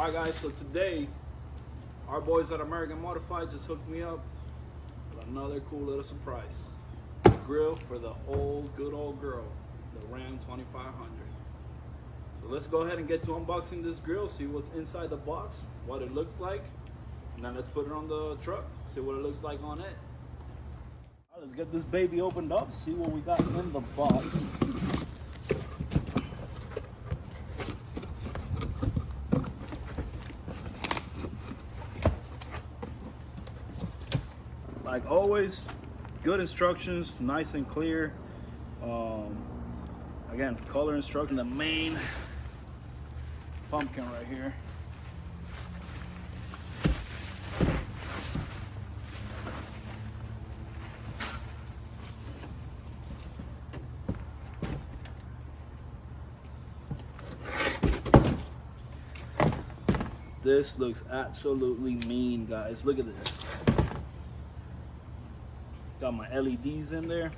Alright guys, so today our boys at American Modified just hooked me up with another cool little surprise. The grill for the good old girl, the Ram 2500. So let's go ahead and get to unboxing this grill, see what's inside the box, what it looks like, and then let's put it on the truck, see what it looks like on it. Alright, let's get this baby opened up, see what we got in the box. Like always, good instructions, nice and clear. Again, color instruction, the main pumpkin right here. This looks absolutely mean, guys. Look at this. Got my LEDs in there,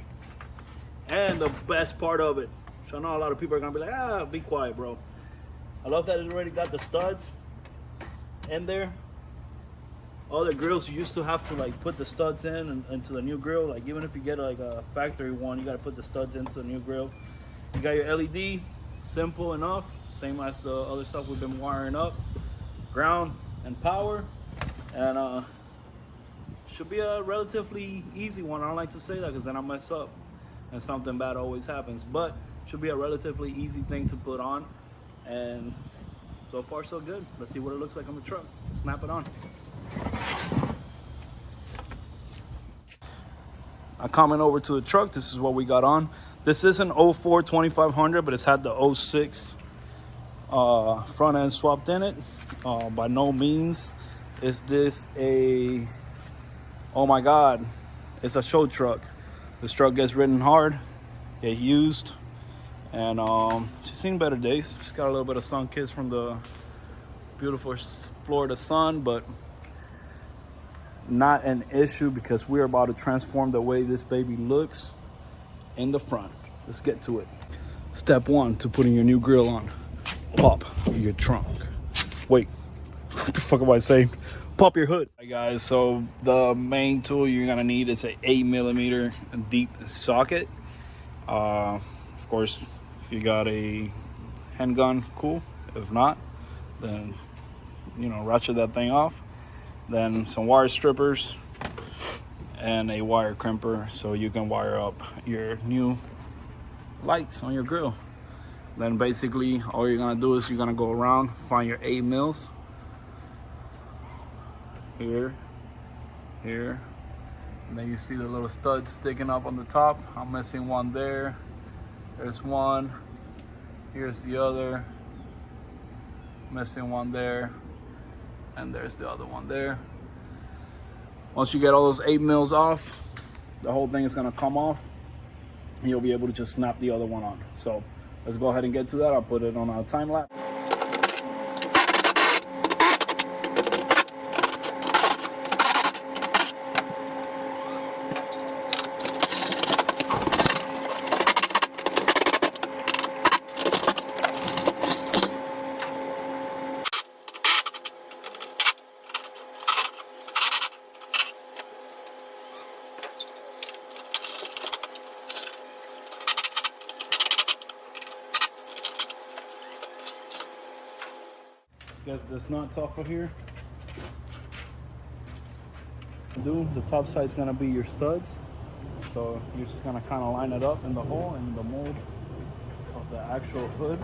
and the best part of it, so I know a lot of people are gonna be like, be quiet, bro. I love that it already got the studs in there. All the grills, you used to have to like put the studs in and into the new grill. Like even if you get like a factory one, you gotta put the studs into the new grill. You got your LED, simple enough, same as the other stuff we've been wiring up, ground and power, and should be a relatively easy one. I don't like to say that because then I mess up and something bad always happens, but should be a relatively easy thing to put on, and so far so good. Let's see what it looks like on the truck. Snap it on. I comment over to the truck. This is what we got on. This is an 04 2500, but it's had the 06 front end swapped in it. By no means is this a, oh my God, it's a show truck. This truck gets ridden hard, get used, and she's seen better days. She's got a little bit of sun kiss from the beautiful Florida sun, but not an issue because we're about to transform the way this baby looks in the front. Let's get to it. Step one to putting your new grill on: pop your trunk. Wait, what the fuck am I saying? Pop your hood. Hi guys, so the main tool you're gonna need is an 8mm deep socket. Of course, if you got a handgun, cool. If not, then ratchet that thing off. Then some wire strippers and a wire crimper so you can wire up your new lights on your grill. Then basically all you're gonna do is you're gonna go around, find your 8 mils. Here, and then you see the little studs sticking up on the top. I'm missing one there. There's one. Here's the other. Missing one there. And there's the other one there. Once you get all those 8 mils off, the whole thing is gonna come off, and you'll be able to just snap the other one on. So let's go ahead and get to that. I'll put it on a time lapse. Get this nuts off of here. The top side is gonna be your studs, so you're just gonna kind of line it up in the hole in the mold of the actual hood.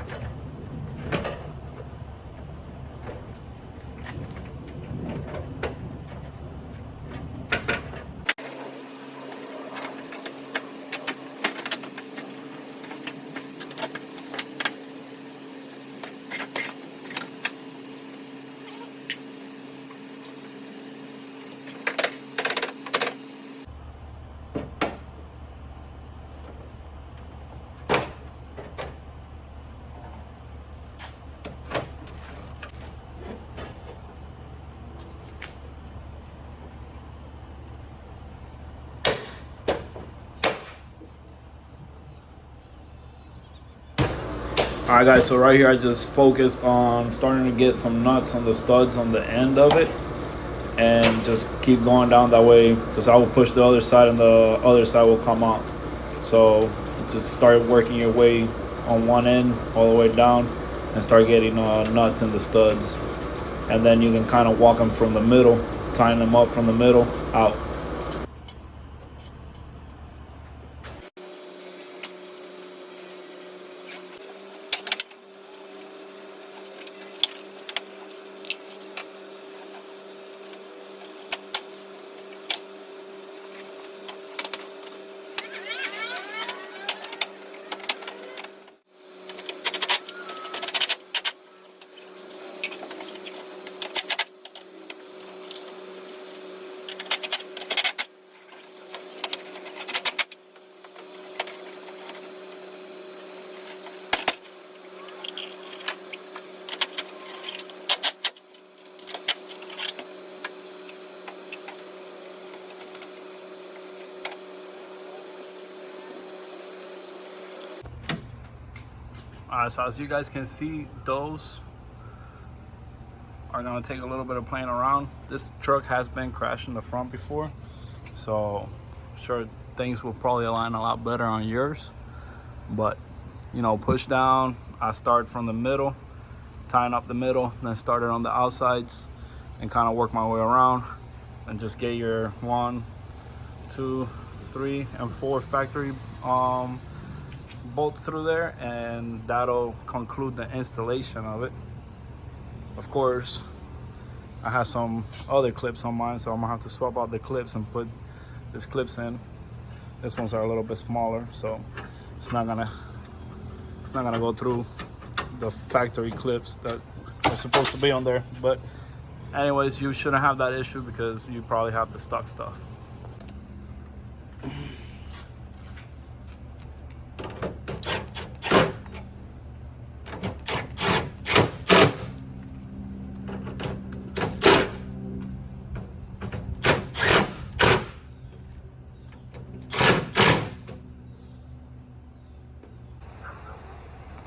Alright guys, so right here I just focused on starting to get some nuts on the studs on the end of it, and just keep going down that way, because I will push the other side and the other side will come out. So just start working your way on one end all the way down and start getting nuts in the studs, and then you can kind of walk them from the middle, tying them up from the middle out. Alright, so as you guys can see, those are gonna take a little bit of playing around. This truck has been crashed in the front before, so I'm sure things will probably align a lot better on yours. But you know, push down, I start from the middle, tying up the middle, then started on the outsides and kind of work my way around, and just get your 1, 2, 3, and 4 factory bolts through there, and that'll conclude the installation of it. Of course, I have some other clips on mine, so I'm gonna have to swap out the clips and put these clips in. This ones are a little bit smaller, so it's not gonna go through the factory clips that are supposed to be on there. But anyways, you shouldn't have that issue because you probably have the stock stuff.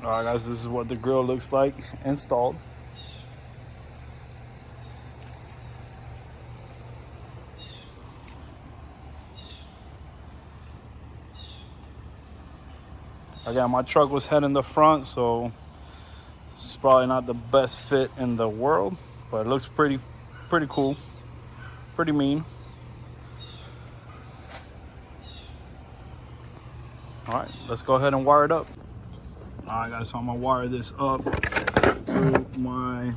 Alright guys, this is what the grill looks like installed. Again, my truck was heading the front, so it's probably not the best fit in the world, but it looks pretty cool, pretty mean. Alright, let's go ahead and wire it up. Alright guys, so I'm gonna wire this up to my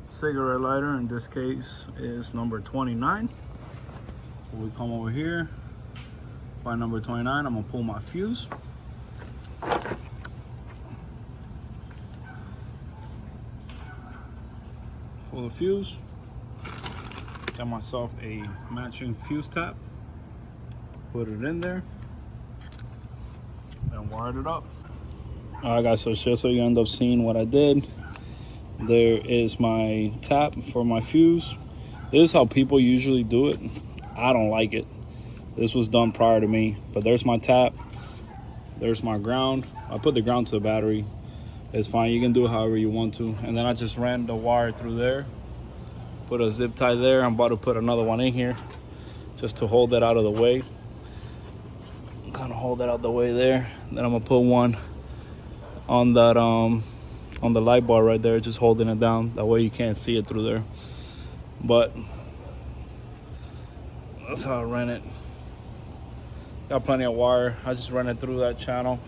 cigarette lighter. In this case is number 29. So we come over here, find number 29, I'm gonna pull my fuse. Pull the fuse, got myself a matching fuse tap, put it in there, and wired it up. Alright guys, so just so you end up seeing what I did, there is my tap for my fuse. This is how people usually do it. I don't like it. This was done prior to me, but there's my tap, there's my ground. I put the ground to the battery. It's fine, you can do it however you want to. And then I just ran the wire through there, put a zip tie there. I'm about to put another one in here just to hold that out of the way. Kind of hold that out of the way there. Then I'm gonna put one on that on the light bar right there, just holding it down. That way you can't see it through there. But that's how I ran it. Got plenty of wire. I just ran it through that channel,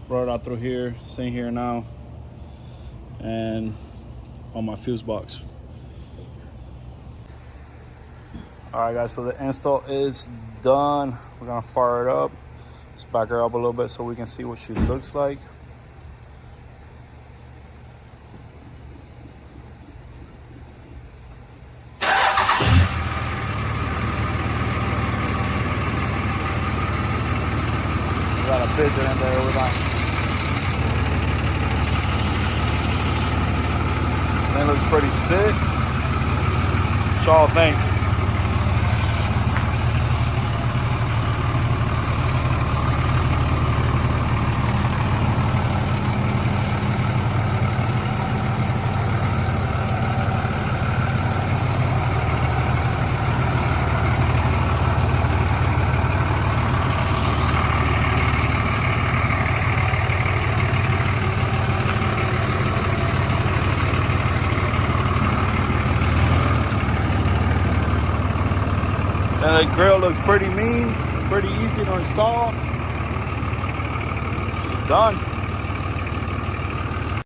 brought it out through here, sitting here now, and on my fuse box. All right guys, so the install is done. We're gonna fire it up. Let's back her up a little bit so we can see what she looks like. Got a fidget in there with that. That looks pretty sick. What y'all think? And the grill looks pretty mean, pretty easy to install. Done.